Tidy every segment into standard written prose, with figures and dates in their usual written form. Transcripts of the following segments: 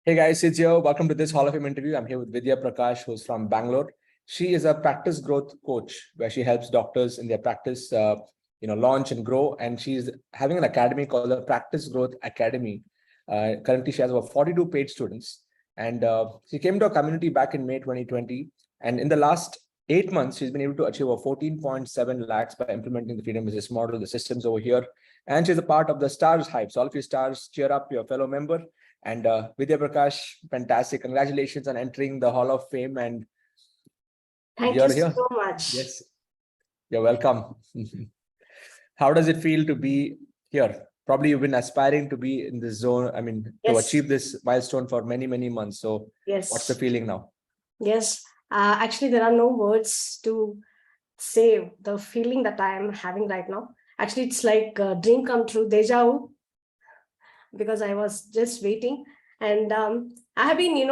Hey guys, it's here. Welcome to this Hall of Fame interview. I'm here with Vidya Prakash, who's from Bangalore. She is a practice growth coach where she helps doctors in their practice, launch and grow. And she's having an academy called the Practice Growth Academy. Currently, she has over 42 paid students. And she came to a community back in May 2020. And in the last 8 months, she's been able to achieve over 14.7 lakhs by implementing the Freedom Business Model, the systems over here. And she's a part of the Stars Hype. So all of you stars, cheer up your fellow member. And Vidya Prakash, fantastic. Congratulations on entering the Hall of Fame. And Thank you so much. Yes, you're welcome. How does it feel to be here? Probably you've been aspiring to be in this zone. I mean, to achieve this milestone for many, many months. So what's the feeling now? Yes, actually, there are no words to say the feeling that I am having right now. Actually, it's like a dream come true, deja vu, because I was just waiting. And I have been,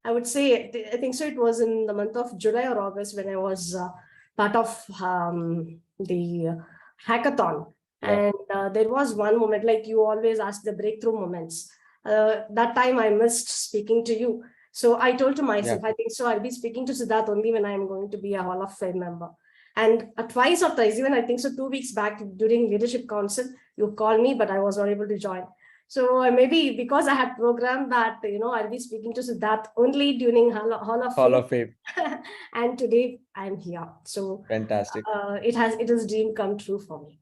I would say, I think so. It was in the month of July or August when I was part of the hackathon. Yeah. And there was one moment, like you always ask the breakthrough moments. That time I missed speaking to you. So I told to myself, I think so I'll be speaking to Siddharth only when I'm going to be a Hall of Fame member. And twice or thrice, even I think so 2 weeks back during Leadership Council, you called me, but I was not able to join. So maybe because I had programmed that, I'll be speaking to Siddharth only during Hall of Fame. And today I'm here. So fantastic. It has dream come true for me.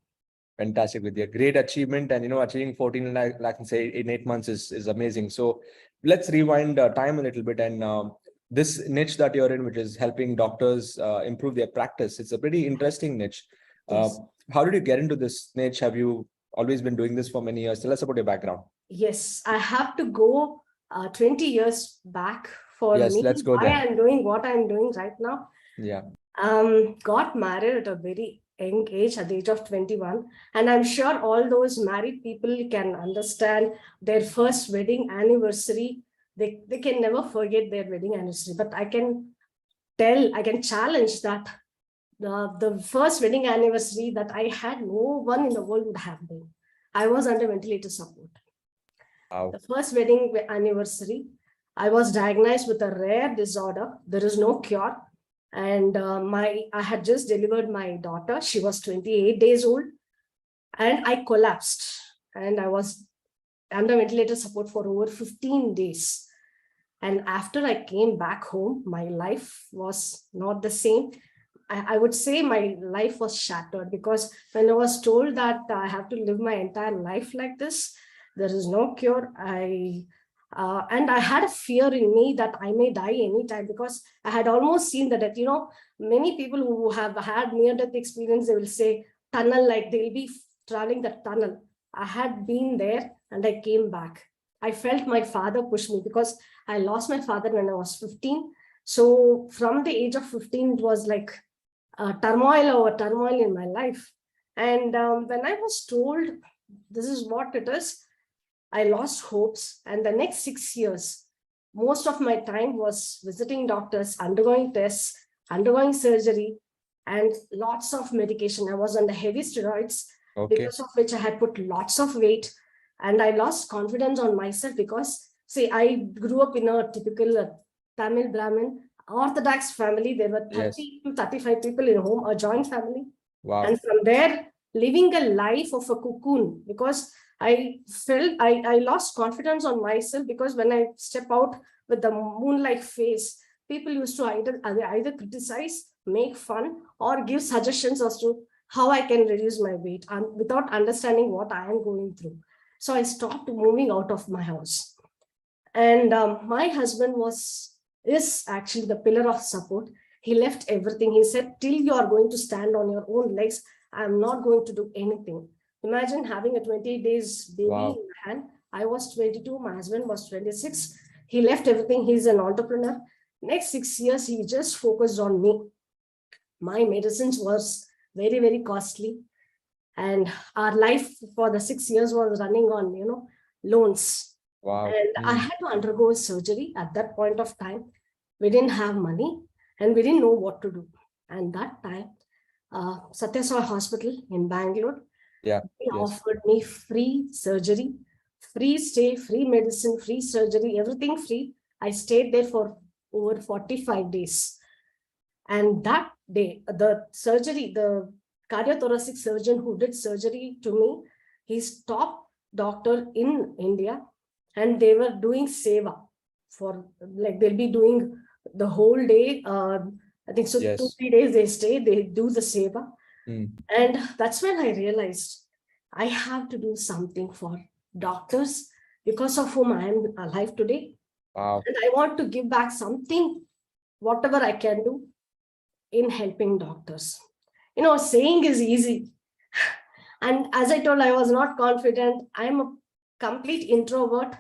Fantastic, Vidya. Great achievement. And, achieving 14 lakh in, say, in 8 months is amazing. So let's rewind time a little bit. And this niche that you're in, which is helping doctors improve their practice, it's a pretty interesting niche. Yes. How did you get into this niche? Have you always been doing this for many years? Tell us about your background. Yes, I have to go 20 years back for me. Let's go there. Why I'm doing what I'm doing right now. Yeah. Got married at a very young age, at the age of 21. And I'm sure all those married people can understand their first wedding anniversary. They can never forget their wedding anniversary. But I can challenge that the first wedding anniversary that I had, no one in the world would have been. I was under ventilator support. Wow. The first wedding anniversary, I was diagnosed with a rare disorder. There is no cure. And I had just delivered my daughter. She was 28 days old. And I collapsed. And I was under ventilator support for over 15 days. And after I came back home, my life was not the same. I would say my life was shattered, because when I was told that I have to live my entire life like this, there is no cure. And I had a fear in me that I may die anytime, because I had almost seen the death. Many people who have had near-death experience, they will say tunnel, like they'll be traveling the tunnel. I had been there and I came back. I felt my father push me, because I lost my father when I was 15. So from the age of 15, it was like turmoil over turmoil in my life. And when I was told this is what it is, I lost hopes. And the next 6 years, most of my time was visiting doctors, undergoing tests, undergoing surgery, and lots of medication. I was on the heavy steroids, because of which I had put lots of weight. And I lost confidence on myself, because, see, I grew up in a typical Tamil Brahmin Orthodox family. There were 30 to 35 people in home, a joint family. Wow. And from there, living a life of a cocoon, because I felt I lost confidence on myself, because when I step out with the moon-like face, people used to either criticize, make fun, or give suggestions as to how I can reduce my weight, and without understanding what I am going through. So I stopped moving out of my house. And my husband is actually the pillar of support. He left everything. He said, till you are going to stand on your own legs, I'm not going to do anything. Imagine having a 28 days baby in hand. I was 22, my husband was 26. He left everything. He's an entrepreneur. Next 6 years, he just focused on me. My medicines was very, very costly. And our life for the 6 years was running on, loans. Wow. And I had to undergo surgery at that point of time. We didn't have money and we didn't know what to do. And that time, Satya Sai Hospital in Bangalore, they offered me free surgery, free stay, free medicine, free surgery, everything free. I stayed there for over 45 days. And that day, the cardiothoracic surgeon who did surgery to me, he's top doctor in India, and they were doing seva for, like, they'll be doing the whole day. I think so. Yes. 2-3 days they stay, they do the seva. And that's when I realized I have to do something for doctors because of whom I am alive today. Wow. And I want to give back something, whatever I can do in helping doctors. Saying is easy. And as I told, I was not confident. I'm a complete introvert.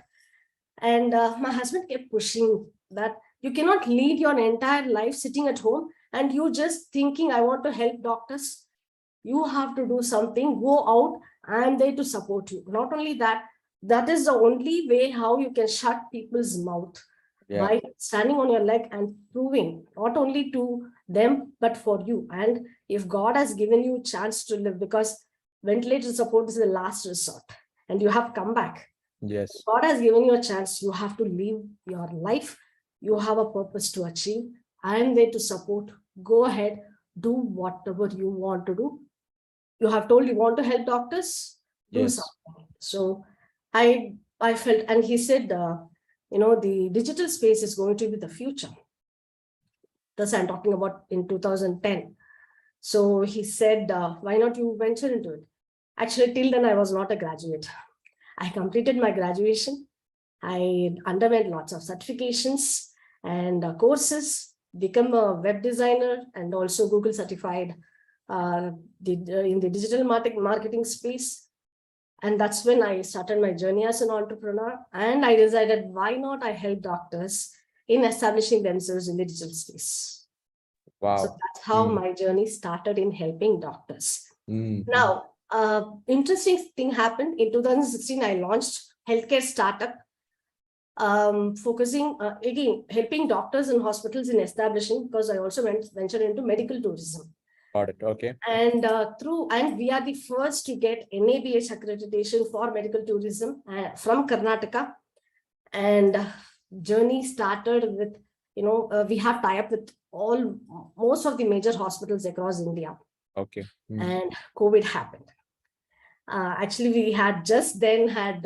And my husband kept pushing that you cannot lead your entire life sitting at home and you just thinking, I want to help doctors. You have to do something, go out. I'm there to support you. Not only that, that is the only way how you can shut people's mouth. Yeah. By standing on your leg and proving not only to them, but for you. And if God has given you a chance to live, because ventilator support is the last resort and you have come back. Yes. God has given you a chance. You have to live your life. You have a purpose to achieve. I am there to support. Go ahead, do whatever you want to do. You have told you want to help doctors, do Yes. something. So I felt, and he said, the digital space is going to be the future. Thus, I'm talking about in 2010. So he said, why not you venture into it? Actually, till then, I was not a graduate. I completed my graduation. I underwent lots of certifications and courses, become a web designer and also Google certified in the digital marketing space. And that's when I started my journey as an entrepreneur. And I decided, why not I help doctors in establishing themselves in the digital space. Wow. So that's how my journey started in helping doctors. Mm. Now, interesting thing happened. In 2016, I launched healthcare startup, focusing, again, helping doctors and hospitals in establishing, because I also ventured into medical tourism. Got it. Okay. And we are the first to get NABH accreditation for medical tourism from Karnataka. And journey started with, we have tie-up with most of the major hospitals across India. Okay. And COVID happened. Actually, we had just then had,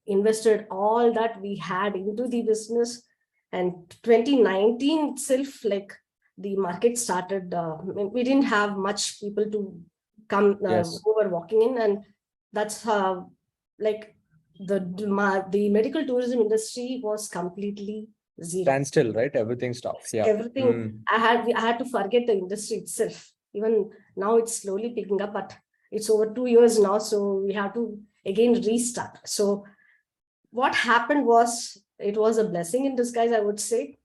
invested all that we had into the business. And 2019 itself, like, the market started, we didn't have much people to come who were walking in. And that's how, like, the medical tourism industry was completely zero. Standstill, right? Everything stops. Yeah. Everything. I had to forget the industry itself. Even now it's slowly picking up, but it's over 2 years now. So we have to again restart. So what happened was, it was a blessing in disguise, I would say.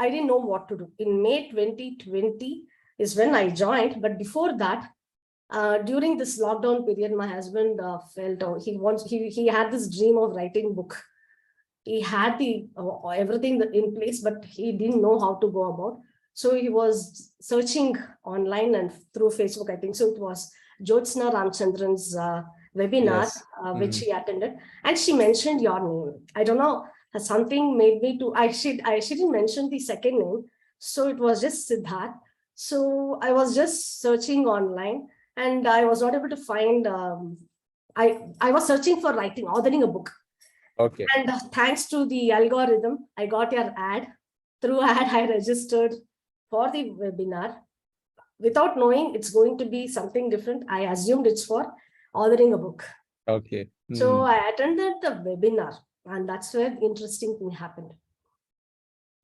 I didn't know what to do. In May 2020 is when I joined. But before that, during this lockdown period, my husband felt he had this dream of writing a book. He had the everything in place, but he didn't know how to go about. So he was searching online and through Facebook, I think. So it was Jyotsna Ramchandran's webinar, which he attended. And she mentioned your name. I don't know, something made me to, she didn't mention the second name. So it was just Siddharth. So I was just searching online and I was not able to find, I was searching for authoring a book. Okay. And thanks to the algorithm, I got your ad. Through ad, I registered for the webinar. Without knowing it's going to be something different, I assumed it's for authoring a book. Okay. So I attended the webinar, and that's where the interesting thing happened.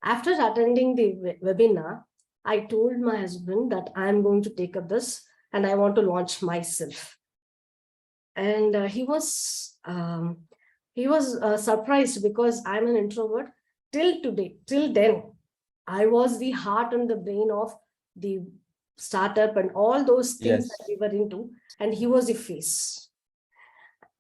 After attending the webinar, I told my husband that I'm going to take up this and I want to launch myself. And he was surprised because I'm an introvert. Till then, I was the heart and the brain of the startup and all those things that we were into, and he was the face.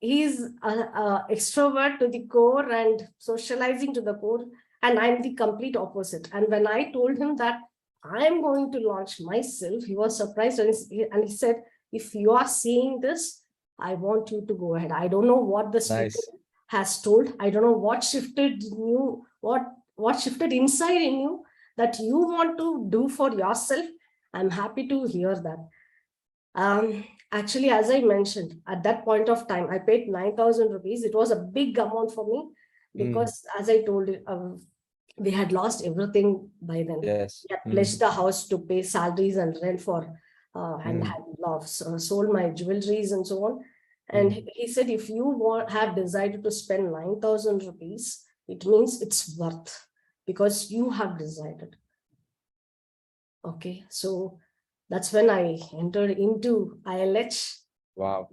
He's an extrovert to the core and socializing to the core, and I'm the complete opposite. And when I told him that I'm going to launch myself, he was surprised, and he said, if you are seeing this, I want you to go ahead. I don't know what the speaker Nice. has told. I don't know what shifted you, what shifted inside in you that you want to do for yourself. I'm happy to hear that. Actually, as I mentioned, at that point of time, I paid 9,000 rupees. It was a big amount for me because, as I told you, we had lost everything by then. Yes. We had pledged the house to pay salaries and rent for, and had sold my jewelries and so on. And he said, if you have decided to spend 9,000 rupees, it means it's worth, because you have decided. Okay, so that's when I entered into ILH. Wow.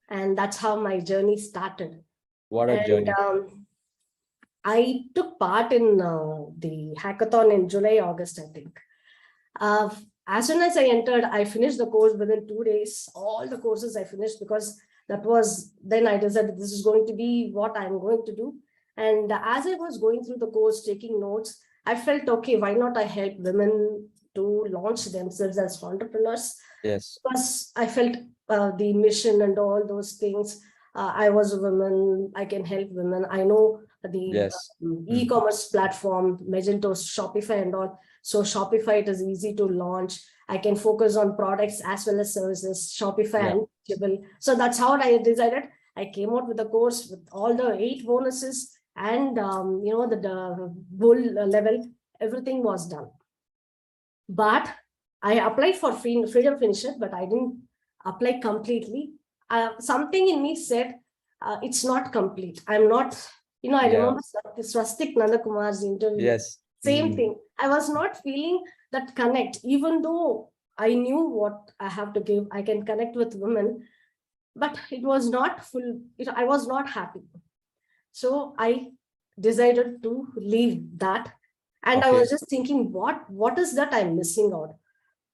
And that's how my journey started. What a journey. I took part in the hackathon in July, August, I think. As soon as I entered, I finished the course within 2 days. All the courses I finished, because that was, then I decided this is going to be what I'm going to do. And as I was going through the course, taking notes, I felt, okay, why not I help women to launch themselves as entrepreneurs? Yes. Because I felt the mission and all those things. I was a woman, I can help women. I know the e-commerce platform, Magento, Shopify and all. So Shopify, it is easy to launch. I can focus on products as well as services, Shopify and Teachable. So that's how I decided. I came out with a course with all the 8 bonuses and, the bull level, everything was done. But I applied for Freedom Finisher, but I didn't apply completely. Something in me said, it's not complete. I'm not, I remember Swastik Nandakumar's interview. Yes. Same thing. I was not feeling that connect, even though I knew what I have to give. I can connect with women, but it was not full. I was not happy. So I decided to leave that. And I was just thinking, what is that I'm missing out?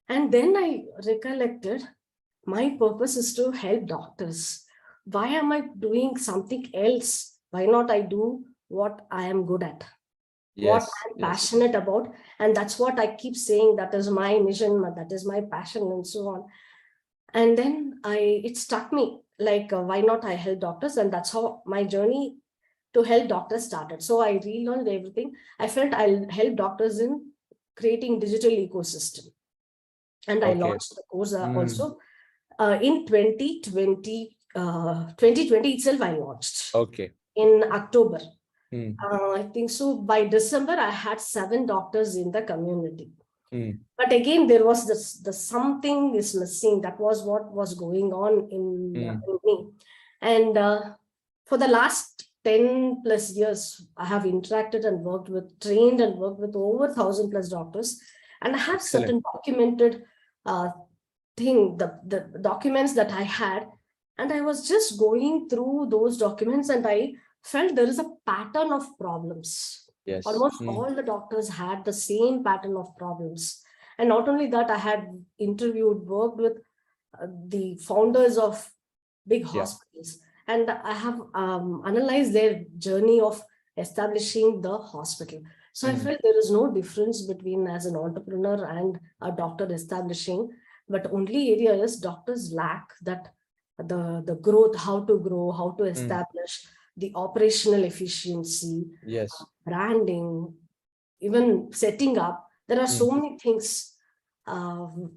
And then I recollected, my purpose is to help doctors. Why am I doing something else? Why not I do what I am good at? What I'm passionate about. And that's what I keep saying, that is my mission, that is my passion and so on. And then it struck me, like, why not I help doctors? And that's how my journey to help doctors started. So I relearned everything. I felt I'll help doctors in creating digital ecosystem. And I launched the course also in 2020 itself. I launched in October. I think so. By December, I had 7 doctors in the community. But again, there was the something is missing. That was what was going on in me. And for the last 10 plus years, I have interacted and trained and worked with over 1,000 plus doctors. And I have certain documented the documents that I had. And I was just going through those documents and I felt there is a pattern of problems. Almost all the doctors had the same pattern of problems. And not only that, I had worked with the founders of big hospitals. And I have analyzed their journey of establishing the hospital. So I felt there is no difference between as an entrepreneur and a doctor establishing, but only area is doctors lack that the growth, how to grow, how to establish, the operational efficiency, branding, even setting up. There are so many things,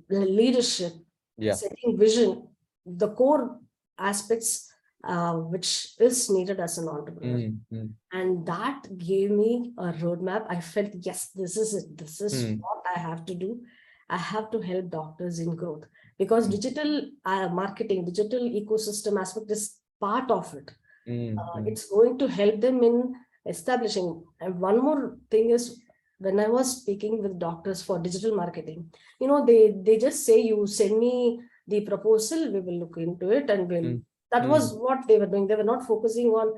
leadership, setting vision, the core aspects which is needed as an entrepreneur. And that gave me a roadmap. I felt, yes, this is it. This is what I have to do. I have to help doctors in growth, because digital marketing, digital ecosystem aspect is part of it. It's going to help them in establishing. And one more thing is, when I was speaking with doctors for digital marketing, they just say, you send me the proposal, we will look into it and we'll. That was what they were doing. They were not focusing on.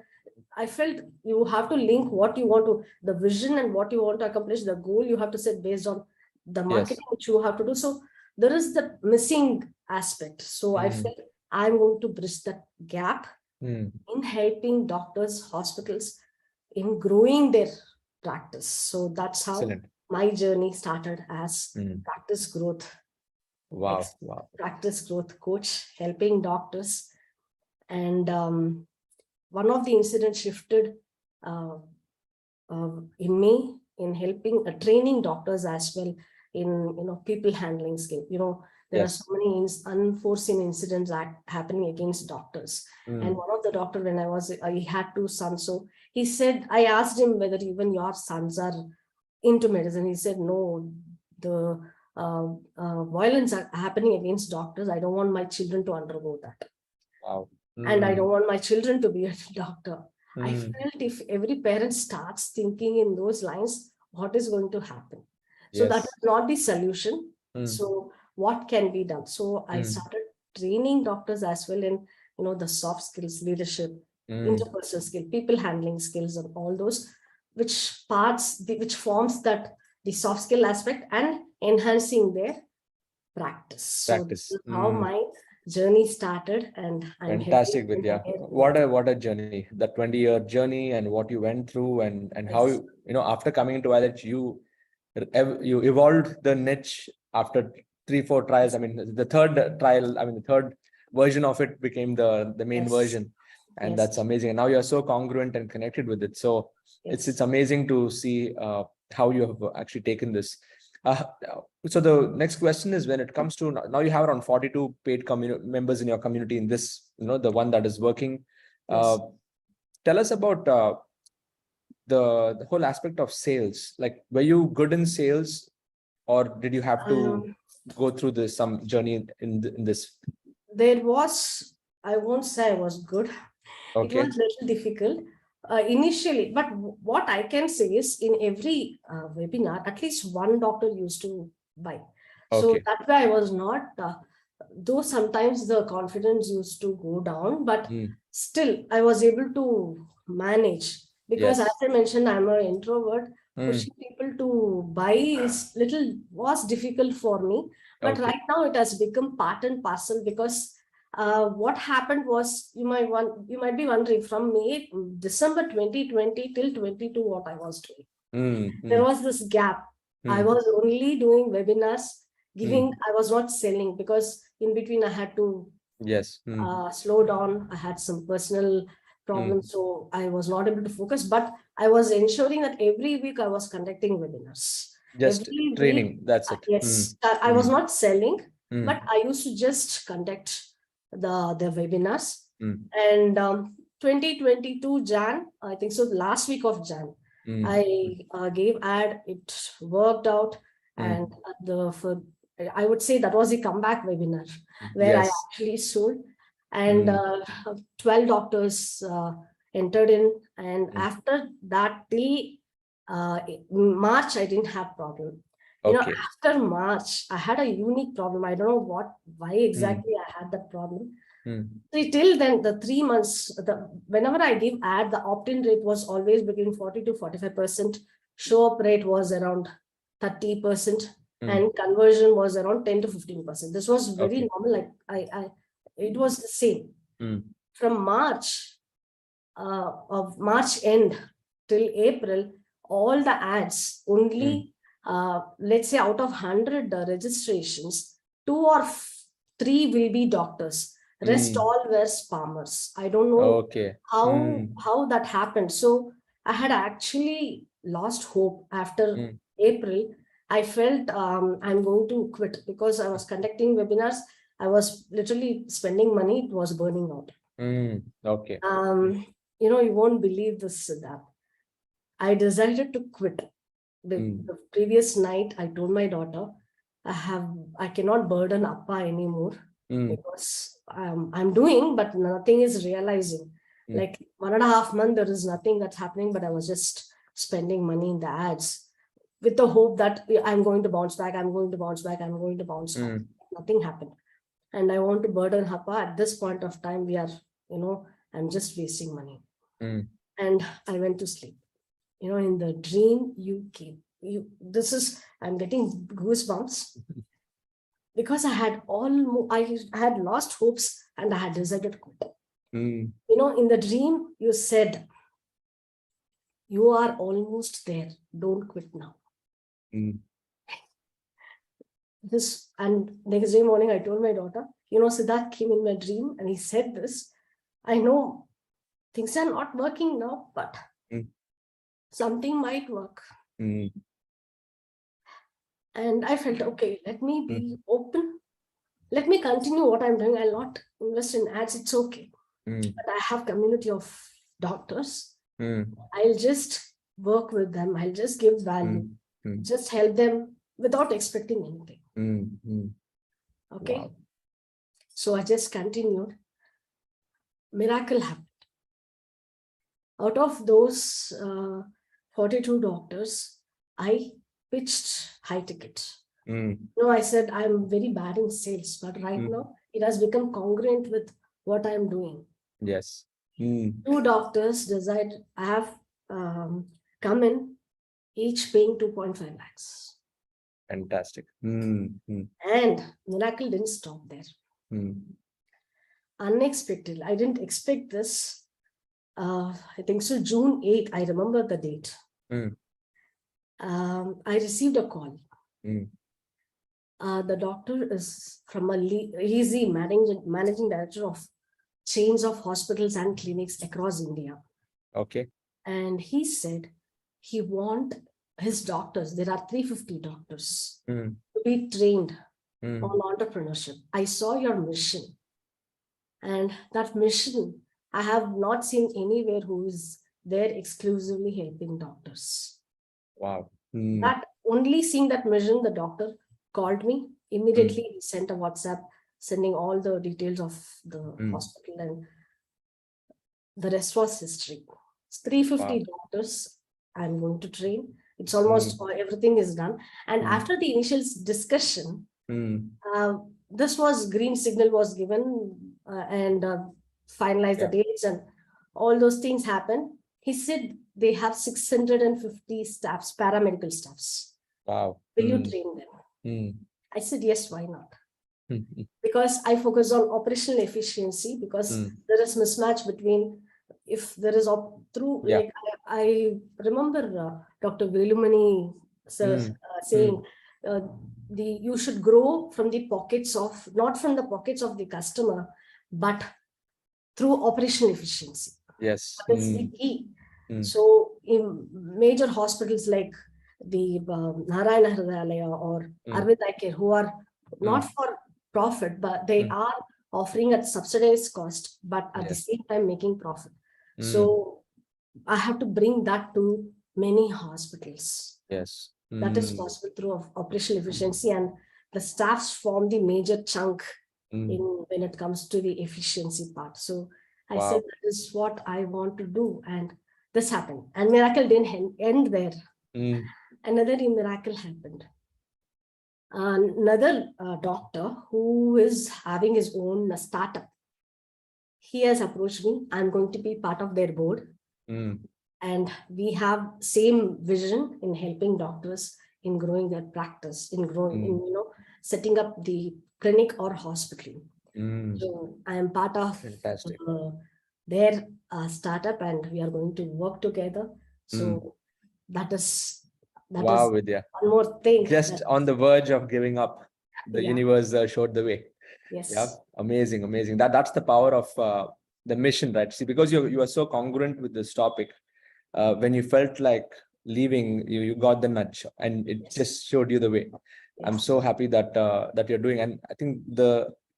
I felt you have to link what you want to, the vision and what you want to accomplish, the goal you have to set based on the marketing which you have to do. So there is the missing aspect. So I felt I'm going to bridge that gap in helping doctors, hospitals in growing their practice. So that's how my journey started as practice growth Wow. Wow. Practice growth coach, helping doctors. And one of the incidents shifted uh, in me in helping training doctors as well in people handling skill. There are so Yes. many unforeseen incidents happening against doctors. And one of the doctor, when he had two sons, so he said, I asked him whether even your sons are into medicine. He said no, the violence are happening against doctors. I don't want my children to undergo that. Wow. And I don't want my children to be a doctor. I Mm. felt if every parent starts thinking in those lines, what is going to happen? So that Yes. is not the solution. Mm. So what can be done? So I Mm. started training doctors as well in the soft skills, leadership, Mm. interpersonal skill, people handling skills, and all those, which forms that the soft skill aspect and enhancing their practice. So this Practice. is how my journey started, and I'm helping Fantastic, them Vidya. here. What a journey. The 20-year journey and what you went through and how Yes, after coming into college, you evolved the niche after 3-4 trials. I mean, the third trial, I mean, the third version of it became the main yes, version. And yes, that's amazing. And now you're so congruent and connected with it. So it's yes. amazing to see how you have actually taken this. Uh, so the next question is, when it comes to now you have around 42 paid members in your community in this, the one that is working. Uh, Yes. Tell us about the whole aspect of sales. Like, were you good in sales, or did you have to Um, go through some journey in this? there was, I won't say I was good. It was Okay. a little difficult initially, but what I can say is in every webinar, at least one doctor used to buy. So Okay. that way I was not, though sometimes the confidence used to go down, but Mm. still I was able to manage, because as Yes. I mentioned, I'm an introvert. Mm. Pushing people to buy was difficult for me, but Okay. right now it has become part and parcel, because what happened was, you might be wondering, from December 2020 till 22 what I was doing. Mm. There Mm. was this gap. I Mm. was only doing webinars, Mm. I was not selling, because in between I had to Yes. Mm. slow down. I had some personal Mm. problems, so I was not able to focus, but I was ensuring that every week I was conducting webinars. Just Every week, training. That's it. Mm. yes, I was Mm. not selling, but Mm. I used to just conduct the webinars. Mm. And 2022 Jan, I think so, last week of Jan, Mm. I gave ad, it worked out. And Mm. I would say that was a comeback webinar where I Yes. actually sold, and Mm. 12 doctors entered in. And Mm. after that, till March, I didn't have problem. Okay. After March, I had a unique problem. I don't know why Mm. exactly I had that problem. Mm. See, till then, the 3 months, whenever I give ad, the opt-in rate was always between 40 to 45%. Show up rate was around 30%, Mm. and conversion was around 10 to 15%. This was very Okay. normal. Like it was the same Mm. from March end till April. All the ads Mm. only, let's say out of 100 registrations, two or three will be doctors. Rest Mm. all were spammers. I don't know Okay. how Mm. how that happened. So I had actually lost hope after Mm. April. I felt I'm going to quit, because I was conducting webinars. I was literally spending money. It was burning out. Mm. Okay. You won't believe this, Siddharth. I decided to quit. Mm. The previous night, I told my daughter, I cannot burden Appa anymore, Mm. because I'm doing, but nothing is realizing. Mm. Like 1.5 months, there is nothing that's happening, but I was just spending money in the ads with the hope that I'm going to bounce back, I'm going to bounce back, I'm going to bounce back. Mm. Nothing happened. And I want to burden Appa. At this point of time, I'm just wasting money. Mm. And I went to sleep. In the dream you came. I'm getting goosebumps, because I had lost hopes, and I had decided to quit. Mm. In the dream you said, you are almost there. Don't quit now. Mm. this, and next day morning, I told my daughter, Siddharth came in my dream and he said this. I know things are not working now, but something might work. And I felt, okay, let me be open. Let me continue what I'm doing. I'll not invest in ads. It's okay. But I have community of doctors. I'll just work with them. I'll just give value. Just help them without expecting anything. Okay. Wow. So I just continued. Miracle happened. Out of those 42 doctors, I pitched high ticket. I said, I'm very bad in sales, but right now it has become congruent with what I'm doing. Yes. 2 doctors decided, I have come in, each paying 2.5 lakhs. Fantastic. And miracle didn't stop there. Unexpected. I didn't expect this. I think so, June 8th, I remember the date. I received a call. The doctor is from he's the managing director of chains of hospitals and clinics across India. Okay. And he said he want his doctors, there are 350 doctors, to be trained on entrepreneurship. I saw your mission. And that mission, I have not seen anywhere who is there exclusively helping doctors. Wow. That only seeing that mission, the doctor called me. Immediately he sent a WhatsApp sending all the details of the hospital, and the rest was history. It's 350 doctors I'm going to train. It's almost everything is done. And after the initial discussion, this was green signal was given and finalized the dates and all those things happened. He said they have 650 staffs, paramedical staffs. Wow. Will you train them? I said, yes, why not? Because I focus on operational efficiency, because there is mismatch between, if there is like I remember Dr. Velumani sir saying you should grow from the pockets of, not from the pockets of the customer, but through operational efficiency. Yes. That's the key. So in major hospitals like the Narayana Hridayalaya or Arvind Eye Care, who are not for profit, but they are offering at subsidized cost, but at the same time making profit. So I have to bring that to many hospitals. Yes. That is possible through operational efficiency, and the staffs form the major chunk when it comes to the efficiency part. So I said, that is what I want to do. And this happened. And miracle didn't end there. Another miracle happened. Another doctor who is having his own startup, he has approached me. I'm going to be part of their board. And we have same vision in helping doctors in growing their practice, in growing, in, setting up the clinic or hospital. So I am part of their startup, and we are going to work together. So that is Vidya. one more thing. Just on the verge of giving up, the universe showed the way. Yes. Yeah, amazing, amazing. That's the power of the mission, right? See, because you are so congruent with this topic. When you felt like leaving, you got the nudge, and it just showed you the way. I'm so happy that that you're doing, and I think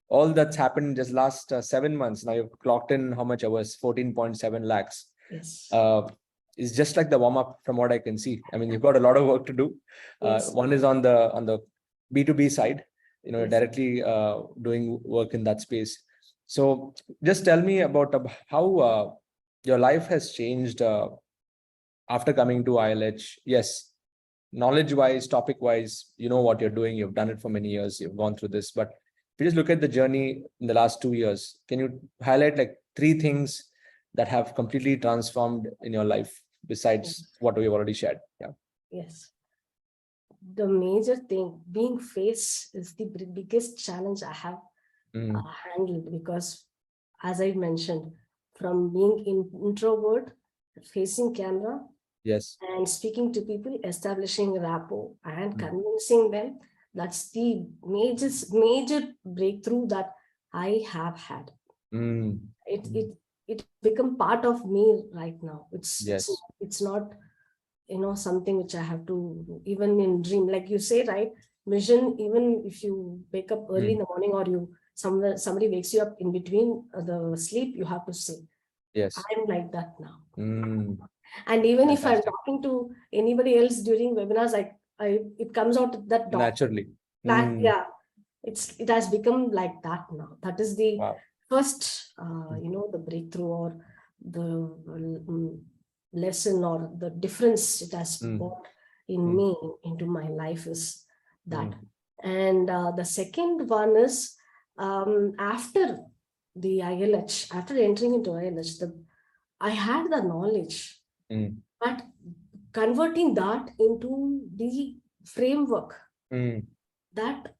all that's happened in just last 7 months. Now you've clocked in how much hours? 14.7 lakhs. Yes. It's just like the warm up from what I can see. I mean, you've got a lot of work to do. One is on the B2B side, directly doing work in that space. So just tell me about how your life has changed after coming to ILH. Yes, knowledge wise, topic wise, you know what you're doing. You've done it for many years. You've gone through this. But if you just look at the journey in the last 2 years, can you highlight like 3 things that have completely transformed in your life besides what we've already shared? Yeah. Yes. The major thing being faced is the biggest challenge I have handled, because as I mentioned, from being introvert, facing camera, yes, and speaking to people, establishing rapport and convincing them That's the major breakthrough that I have had. It become part of me right now. Yes. It's not, something which I have to, even in dream, like you say, right? Vision, even if you wake up early in the morning, or somebody wakes you up in between the sleep, you have to say, Yes. I'm like that now. And even if I'm Fantastic. talking to anybody else during webinars, it comes out that Naturally. yeah, it has become like that now. That is the Wow. first, the breakthrough, or the lesson, or the difference it has brought in me, into my life, is that. And the second one is, after the ILH, after entering into ILH, I had the knowledge, but converting that into the framework, that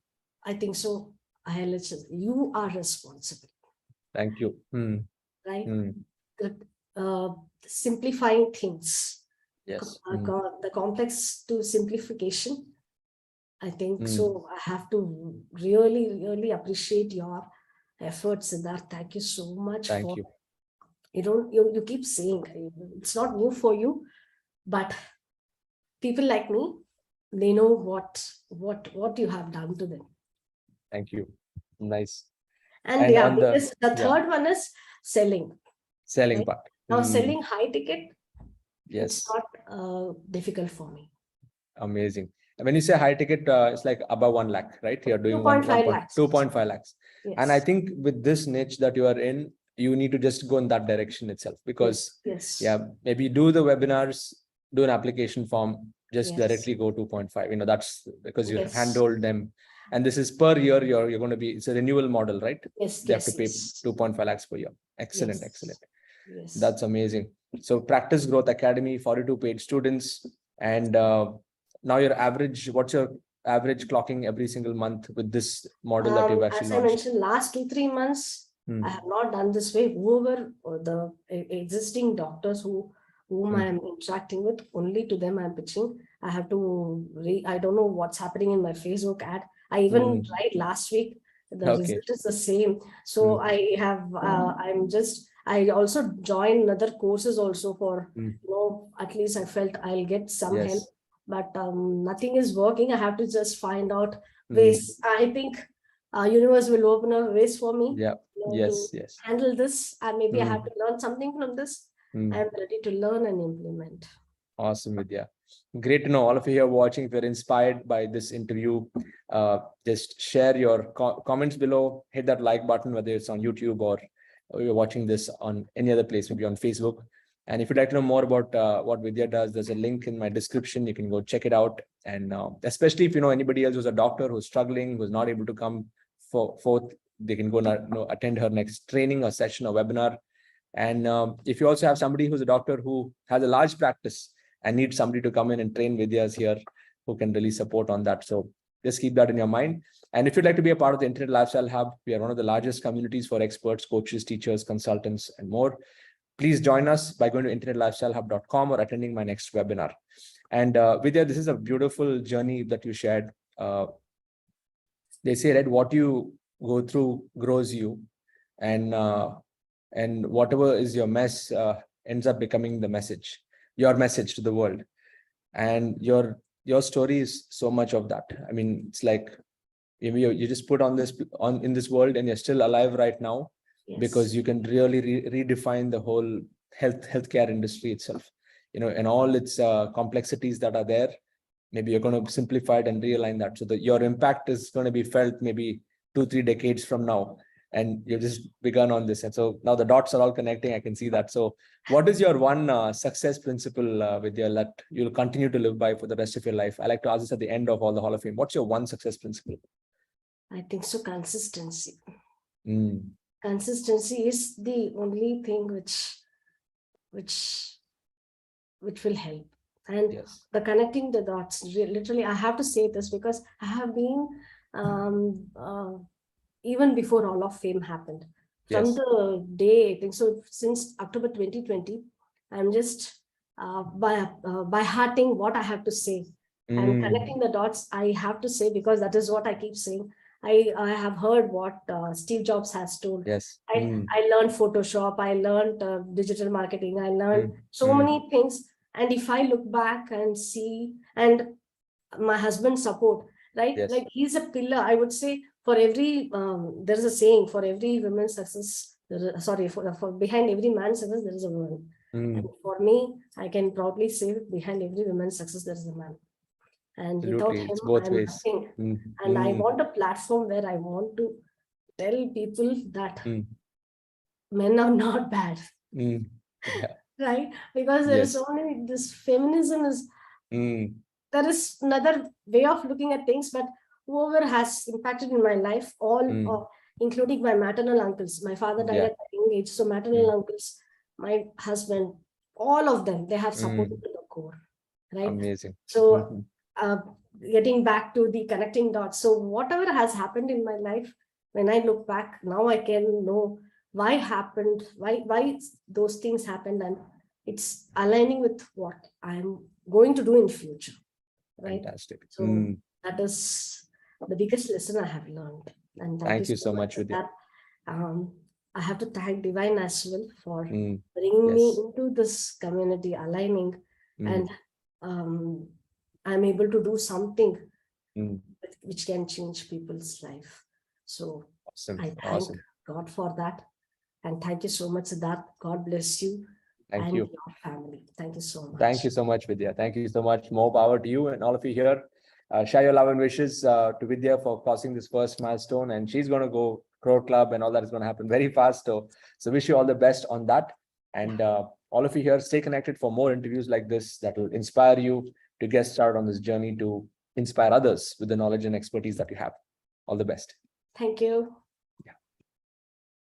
I think so, ILH, you are responsible. Thank you. Right? Simplifying things. Yes. The complex to simplification. I think so. I have to really, really appreciate your efforts in that. Thank you so much. Thank you. You keep saying it's not new for you, but people like me, they know what you have done to them. Thank you. Nice. And yeah, because the third one is selling. Selling right? part. Now selling high ticket, yes, it's not difficult for me. Amazing. And when you say high ticket, it's like above 1 lakh, right? You're doing 2.5 lakhs. 2.5 lakhs. Yes. And I think with this niche that you are in, you need to just go in that direction itself, because yes. maybe do the webinars, do an application form, just Yes. directly go 2.5. That's because you Yes. handhold them. And this is per year, you're going to be, it's a renewal model, right? Yes. They have to pay 2.5 lakhs per year. Excellent. Yes. Excellent. Yes. That's amazing. So Practice Growth Academy, 42 paid students. And now your average, what's your average clocking every single month with this model that you've actually as launched? I mentioned, last 2-3 months, I have not done this way. Whoever the existing doctors whom I am interacting with, only to them I'm pitching. I have to I don't know what's happening in my Facebook ad. I even tried last week. The result is the same. So I also joined other courses also for, at least I felt I'll get some help, but nothing is working. I have to just find out ways. I think universe will open up ways for me to handle this, and maybe I have to learn something from this. I'm ready to learn and implement. Awesome, Vidya. Great to know all of you here watching. If you're inspired by this interview, just share your comments below. Hit that like button, whether it's on YouTube or you're watching this on any other place, maybe on Facebook. And if you'd like to know more about what Vidya does, there's a link in my description. You can go check it out. And especially if you know anybody else who's a doctor who's struggling, who's not able to come forth, they can go attend her next training or session or webinar. And if you also have somebody who's a doctor who has a large practice and needs somebody to come in and train Vidyas here, who can really support on that. So just keep that in your mind. And if you'd like to be a part of the Internet Lifestyle Hub, we are one of the largest communities for experts, coaches, teachers, consultants, and more. Please join us by going to internetlifestylehub.com or attending my next webinar. And Vidya, this is a beautiful journey that you shared. They say, right, what you go through grows you, and whatever is your mess ends up becoming the message, your message to the world. And your story is so much of that. I mean, it's like you just put on in this world, and you're still alive right now, because you can really redefine the whole healthcare industry itself, and all its complexities that are there. Maybe you're going to simplify it and realign that, so that your impact is going to be felt maybe 2-3 decades from now, and you've just begun on this. And so now the dots are all connecting. I can see that. So what is your one success principle, Vidya, that you'll continue to live by for the rest of your life? I like to ask this at the end of all the Hall of Fame. What's your one success principle? I think so, consistency. Consistency is the only thing which will help. And the connecting the dots, literally, I have to say this because I have been, even before Hall of Fame happened, from the day, I think so, since October 2020, I'm just by hearting what I have to say. And connecting the dots, I have to say, because that is what I keep saying. I have heard what Steve Jobs has told. Yes. I learned Photoshop, I learned digital marketing, I learned so many things. And if I look back and see, and my husband's support, right? Yes. Like he's a pillar, I would say, for every, there's a saying, for every woman's success, for behind every man's success, there is a woman. And for me, I can proudly say behind every woman's success, there is a man. And without Absolutely. him, It's both I'm ways. nothing. And I want a platform where I want to tell people that men are not bad. Yeah. Right? Because there is Yes. only this feminism is, there is another way of looking at things, but whoever has impacted in my life, all, including my maternal uncles, my father died at a young age. So maternal uncles, my husband, all of them, they have supported to the core. Right? Amazing. So getting back to the connecting dots. So whatever has happened in my life, when I look back, now I can know why happened, why those things happened, and it's aligning with what I'm going to do in future. Right? Fantastic. So that is the biggest lesson I have learned. And Thank you so much, Vidya. That, I have to thank Divine as well for bringing Yes. me into this community, aligning, and I'm able to do something which can change people's life. So Awesome. I thank God for that. And thank you so much, Siddharth. God bless you. Thank and you. your family. Thank you so much. Thank you so much, Vidya. Thank you so much. More power to you and all of you here. Share your love and wishes to Vidya for crossing this first milestone. And she's going to go Crore Club and all that is going to happen very fast. So wish you all the best on that. And all of you here, stay connected for more interviews like this that will inspire you to get started on this journey to inspire others with the knowledge and expertise that you have. All the best. Thank you.